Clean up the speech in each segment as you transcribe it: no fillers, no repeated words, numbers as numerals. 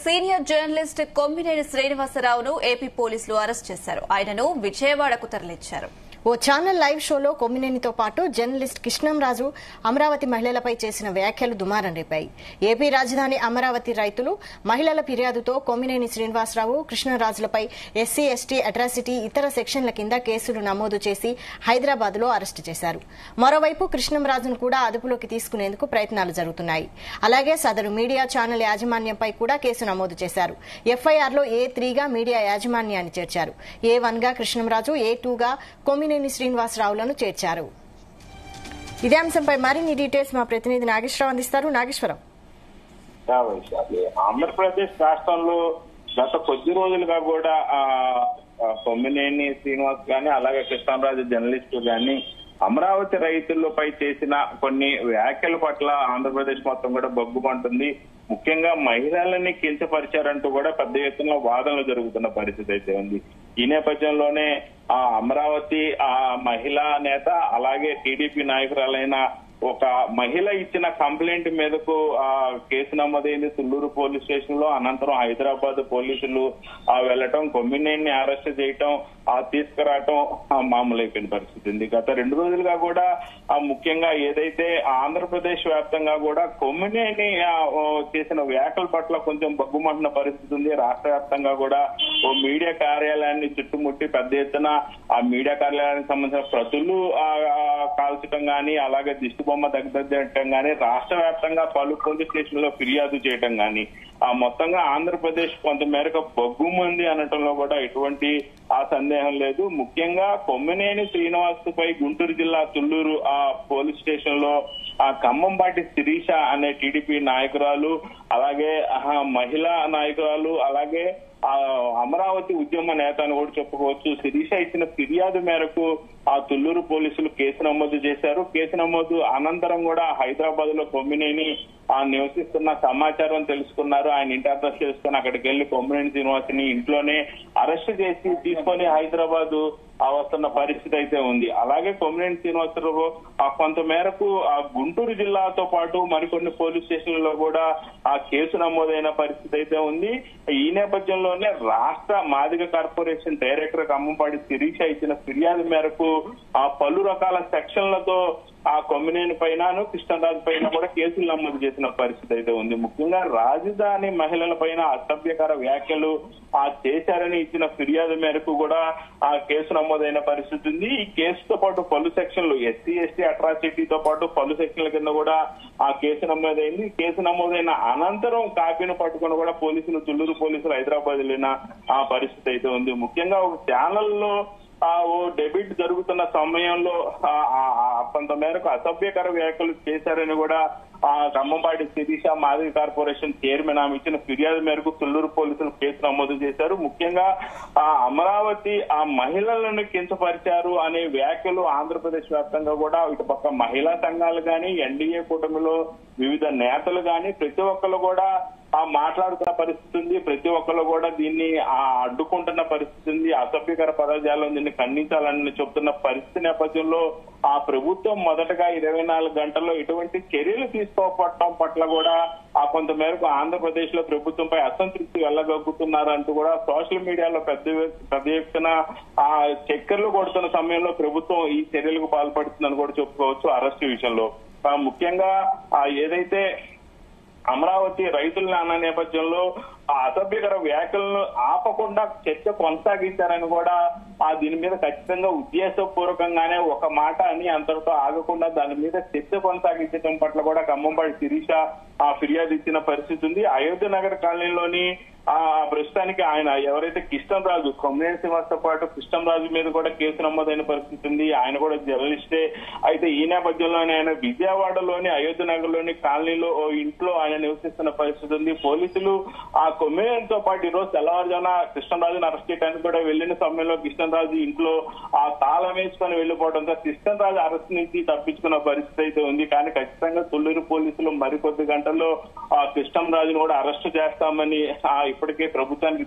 Senior journalist Kommineni శ్రీనివాసరావును AP పోలీసులు arrest చేశారు. ఆయనను విజయవాడకు తరలించారు. ఓ ఛానల్ లైవ్ షోలో కొమ్మినేనితో పాటు జర్నలిస్ట్ కృష్ణంరాజు అమరావతి మహిళలపై చేసిన వ్యాఖ్యలు దుమారం రేపాయి. ఏపీ రాజధాని అమరావతి రైతులు మహిళల ఫిర్యాదుతో కొమ్మినేని శ్రీనివాసరావు కృష్ణంరాజులపై ఎస్సీ ఎస్టీ అట్రాసిటీ ఇతర సెక్షన్ల కింద కేసులు నమోదు చేసి హైదరాబాద్ లో అరెస్టు చేశారు. మరోవైపు కృష్ణంరాజును కూడా అదుపులోకి తీసుకునేందుకు ప్రయత్నాలు జరుగుతున్నాయి. అలాగే సదరు మీడియా ఛానల్ యాజమాన్యంపై కూడా కేసు నమోదు చేశారు. ఎఫ్ఐఆర్లో A3గా మీడియా యాజమాన్యాన్ని చేర్చారు. A1గా కృష్ణంరాజు, A2గా కొమ్మినేని శ్రీనివాసరావులను చేర్చారు. ఇదే అంశంపై మరిన్ని డీటెయిల్స్ మా ప్రతినిధి నాగేశ్వరరావు అందిస్తారు. నాగేశ్వరరావు, ఆంధ్రప్రదేశ్ రాష్ట్రంలో గత కొద్ది రోజులుగా కూడా కొమ్మినేని శ్రీనివాస్ గాని అలాగే కృష్ణంరాజు జర్నలిస్టు గాని అమరావతి రైతులపై చేసిన కొన్ని వ్యాఖ్యల పట్ల ఆంధ్రప్రదేశ్ మొత్తం కూడా బగ్గుమంటుంది. ముఖ్యంగా మహిళలని కించపరిచారంటూ కూడా పెద్ద ఎత్తున వాదనలు జరుగుతున్న పరిస్థితి అయితే ఉంది. ఈ నేపథ్యంలోనే ఆ అమరావతి మహిళా నేత అలాగే టీడీపీ నాయకురాలైన ఒక మహిళ ఇచ్చిన కంప్లైంట్ మీదకు కేసు నమోదైంది తుళ్లూరు పోలీస్ స్టేషన్ లో. అనంతరం హైదరాబాద్ పోలీసులు వెళ్లటం, కొమ్మినేని అరెస్ట్ చేయటం, తీసుకురావటం మామూలైపోయిన పరిస్థితి ఉంది. గత 2 రోజులుగా కూడా ముఖ్యంగా ఏదైతే ఆంధ్రప్రదేశ్ వ్యాప్తంగా కూడా కొమ్మినేని చేసిన వ్యాఖ్యల పట్ల కొంచెం బగ్గుమంటున్న పరిస్థితి ఉంది. రాష్ట్ర వ్యాప్తంగా కూడా ఓ మీడియా కార్యాలయాన్ని చుట్టుముట్టి పెద్ద ఎత్తున ఆ మీడియా కార్యాలయానికి సంబంధించిన ప్రతులు కాల్చడం గానీ, అలాగే దిష్టి బొమ్మ దగ్గర గానీ, రాష్ట్ర వ్యాప్తంగా పలు పోలీస్ స్టేషన్ లో ఫిర్యాదు చేయడం గానీ, మొత్తంగా ఆంధ్రప్రదేశ్ కొంతమేరకు బగ్గుమంది అనటంలో కూడా ఎటువంటి సందేహం లేదు. ముఖ్యంగా కొమ్మినేని శ్రీనివాస్ పై గుంటూరు జిల్లా తుళ్లూరు పోలీస్ స్టేషన్ లో ఖమ్మంపాటి శిరీష అనే టీడీపీ నాయకురాలు, అలాగే మహిళా నాయకురాలు, అలాగే అమరావతి ఉద్యమ నేత అని కూడా చెప్పుకోవచ్చు, శిరీష ఇచ్చిన ఫిర్యాదు మేరకు తుళ్లూరు పోలీసులు కేసు నమోదు చేశారు. కేసు నమోదు అనంతరం కూడా హైదరాబాద్ లో కొమ్మినేని నివసిస్తున్న సమాచారం తెలుసుకున్నారు. ఆయన ఇంటి అరెస్ట్ చేసుకుని అక్కడికి వెళ్లి కొమ్మినేని శ్రీనివాస్ని ఇంట్లోనే అరెస్ట్ చేసి తీసుకొని హైదరాబాద్ వస్తున్న పరిస్థితి అయితే ఉంది. అలాగే కొమ్మినేని శ్రీనివాసరావు కొంత మేరకు గుంటూరు జిల్లాతో పాటు మరికొన్ని పోలీస్ స్టేషన్లలో కూడా కేసు నమోదైన పరిస్థితి అయితే ఉంది. ఈ నేపథ్యంలోనే రాష్ట్ర మాదిగ కార్పొరేషన్ డైరెక్టర్ ఖమ్మంపాటి శిరీష ఇచ్చిన ఫిర్యాదు మేరకు పలు రకాల సెక్షన్లతో కొమ్మినేని పైన కృష్ణరాజు పైన కూడా కేసులు నమోదు చేసిన పరిస్థితి అయితే ఉంది. ముఖ్యంగా రాజధాని మహిళల పైన అసభ్యకర వ్యాఖ్యలు చేశారని ఇచ్చిన ఫిర్యాదు మేరకు కూడా కేసు నమోదైన పరిస్థితి ఉంది. ఈ కేసుతో పాటు పలు సెక్షన్లు ఎస్సీ ఎస్టీ అట్రాసిటీతో పాటు పలు సెక్షన్ల కింద కూడా కేసు నమోదైంది. కేసు నమోదైన అనంతరం కాపీని పట్టుకుని కూడా పోలీసులు తుళ్లూరు పోలీసులు హైదరాబాద్ వెళ్ళిన పరిస్థితి అయితే ఉంది. ముఖ్యంగా ఒక ఛానల్లో ఓ డెబిట్ జరుగుతున్న సమయంలో కొంతమేరకు అసభ్యకర వ్యాఖ్యలు చేశారని కూడా ఖమ్మంపాటి శిరీష మాదిగ కార్పొరేషన్ చైర్మన్ ఆమె ఇచ్చిన ఫిర్యాదు మేరకు తుళ్లూరు పోలీసులు కేసు నమోదు చేశారు. ముఖ్యంగా అమరావతి మహిళలను కించపరిచారు అనే వ్యాఖ్యలు ఆంధ్రప్రదేశ్ వ్యాప్తంగా కూడా ఇటుపక్క మహిళా సంఘాలు గాని, ఎన్డీఏ కూటమిలో వివిధ నేతలు గాని ప్రతి ఒక్కరు కూడా మాట్లాడుతున్న పరిస్థితి ఉంది. ప్రతి ఒక్కరు కూడా దీన్ని అడ్డుకుంటున్న పరిస్థితి ఉంది. అసభ్యకర పదజాలం దీన్ని ఖండించాలని చెప్తున్న పరిస్థితి నేపథ్యంలో ప్రభుత్వం మొదటగా 24 గంటల్లో ఎటువంటి చర్యలు తీసుకోవటం పట్ల కూడా కొంతమేరకు ఆంధ్రప్రదేశ్ లో ప్రభుత్వంపై అసంతృప్తి వెళ్ళగొక్కుతున్నారంటూ కూడా సోషల్ మీడియాలో పెద్ద ఎత్తున చక్కెర్లు కొడుతున్న సమయంలో ప్రభుత్వం ఈ చర్యలకు పాల్పడుతుందని కూడా చెప్పుకోవచ్చు. అరెస్టు విషయంలో ముఖ్యంగా ఏదైతే అమరావతి రైతుల అన్న నేపథ్యంలో అసభ్యకర వ్యాఖ్యలను ఆపకుండా చర్చ కొనసాగించారని కూడా దీని మీద ఖచ్చితంగా ఉద్దేశపూర్వకంగానే ఒక మాట అని అంతటితో ఆగకుండా దాని మీద చర్చ కొనసాగించడం పట్ల కూడా ఖమ్మంపాటి శిరీష ఫిర్యాదు ఇచ్చిన పరిస్థితి ఉంది. అయోధ్య నగర్ కాలనీలోని ప్రస్తుతానికి ఆయన ఎవరైతే కృష్ణంరాజు కొమ్మినేని శ్రీనివాస్తో పాటు కృష్ణంరాజు మీద కూడా కేసు నమోదైన పరిస్థితి ఉంది. ఆయన కూడా జర్నలిస్టే. అయితే ఈ నేపథ్యంలోనే ఆయన విజయవాడలోని అయోధ్య నగర్ లోని కాలనీలో ఓ ఇంట్లో ఆయన నివసిస్తున్న పరిస్థితి ఉంది. పోలీసులు కొమ్మినేనితో పాటు ఈ రోజు తెల్లవారుజామున కృష్ణంరాజును అరెస్ట్ చేయడానికి కూడా వెళ్లిన సమయంలో కృష్ణంరాజు ఇంట్లో తాళం వేసుకొని వెళ్లిపోవడంతో కృష్ణంరాజు అరెస్ట్ నుంచి తప్పించుకున్న పరిస్థితి అయితే ఉంది. కానీ ఖచ్చితంగా తుళ్లూరు పోలీసులు మరికొద్ది గంటల్లో కృష్ణంరాజును కూడా అరెస్ట్ చేస్తామని ఇప్పటికే ప్రభుత్వానికి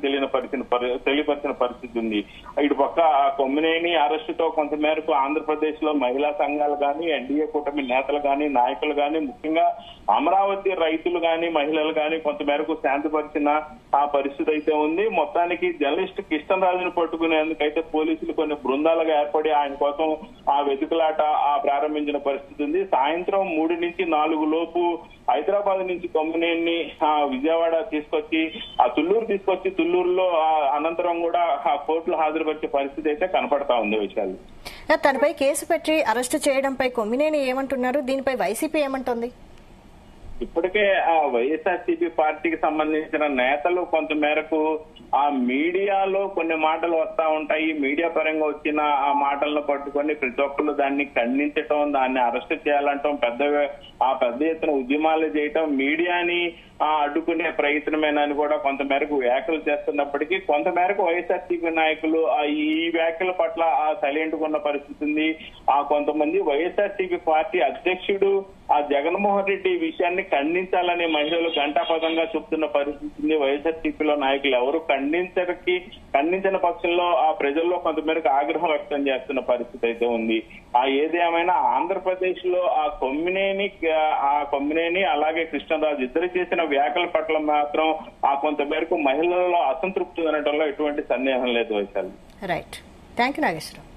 తెలియపరిచిన పరిస్థితి ఉంది. ఇటు పక్క కొమ్మినేని అరెస్టుతో కొంతమేరకు ఆంధ్రప్రదేశ్ లో మహిళా సంఘాలు కానీ, ఎన్డీఏ కూటమి నేతలు కానీ, నాయకులు కానీ, ముఖ్యంగా అమరావతి రైతులు కానీ, మహిళలు కానీ కొంతమేరకు శాంతిపరిచిన ఆ పరిస్థితి అయితే ఉంది. మొత్తానికి జర్నలిస్ట్ కృష్ణంరాజును పట్టుకునేందుకైతే పోలీసులు కొన్ని బృందాలుగా ఏర్పడి ఆయన కోసం ఆ వెతుకులాట ప్రారంభించిన పరిస్థితి ఉంది. సాయంత్రం 3 నుంచి 4 లోపు హైదరాబాద్ నుంచి కొమ్మినేని విజయవాడ తీసుకొచ్చి తుళ్లూరులో అనంతరం కూడా కోర్టులో హాజరుపరిచే పరిస్థితి అయితే కనపడతా ఉంది. విషయాలు తనపై కేసు పెట్టి అరెస్టు చేయడంపై కొమ్మినేని ఏమంటున్నారు, దీనిపై వైసీపీ ఏమంటుంది? ఇప్పటికే వైఎస్ఆర్సీపీ పార్టీకి సంబంధించిన నేతలు కొంతమేరకు ఆ మీడియాలో కొన్ని మాటలు వస్తా ఉంటాయి. మీడియా పరంగా వచ్చిన ఆ మాటలను పట్టుకొని ప్రతి ఒక్కరు దాన్ని ఖండించటం, దాన్ని అరెస్ట్ చేయాలంటాం, పెద్ద ఎత్తున ఉద్యమాలు చేయటం, మీడియాని అడ్డుకునే ప్రయత్నమేనని కూడా కొంతమేరకు వ్యాఖ్యలు చేస్తున్నప్పటికీ కొంతమేరకు వైఎస్ఆర్సీపీ నాయకులు ఈ వ్యాఖ్యల పట్ల సైలెంట్ గా ఉన్న పరిస్థితి ఉంది. కొంతమంది వైఎస్ఆర్సీపీ పార్టీ అధ్యక్షుడు జగన్మోహన్ రెడ్డి ఈ విషయాన్ని ఖండించాలని మహిళలు ఘంటాపథంగా చెప్తున్న పరిస్థితి ఉంది. వైఎస్ఆర్సీపీలో నాయకులు ఎవరు ఖండించిన పక్షంలో ప్రజల్లో కొంతమేరకు ఆగ్రహం వ్యక్తం చేస్తున్న పరిస్థితి అయితే ఉంది. ఏదేమైనా ఆంధ్రప్రదేశ్ లో కొమ్మినేని అలాగే కృష్ణరాజు ఇద్దరు చేసిన వ్యాఖ్యల పట్ల మాత్రం కొంతమేరకు మహిళల్లో అసంతృప్తి ఉండటంలో ఎటువంటి సందేహం లేదు. Vaishali. Right, thank you Nageswararao.